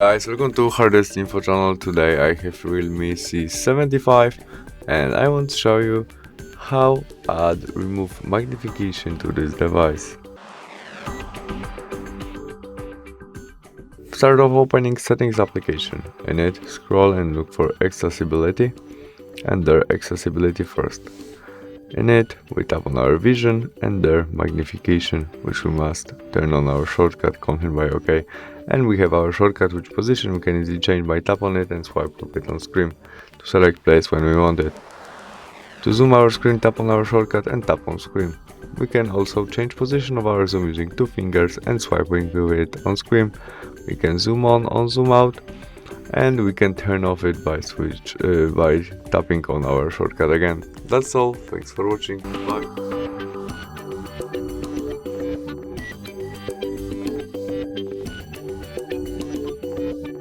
Guys, welcome to HardReset.Info channel. Today I have REALME C75 and I want to show you how add remove magnification to this device. Start off opening settings application. In it, scroll and look for accessibility. Enter accessibility first. In it, we tap on our vision and there magnification, which we must turn on our shortcut, confirm by OK. And we have our shortcut, which position we can easily change by tap on it and swipe to it on screen to select place when we want it. To zoom our screen, tap on our shortcut and tap on screen. We can also change position of our zoom using two fingers and swiping to it on screen. We can zoom on zoom out, and we can turn off it by tapping on our shortcut again. That's all. Thanks for watching. Bye.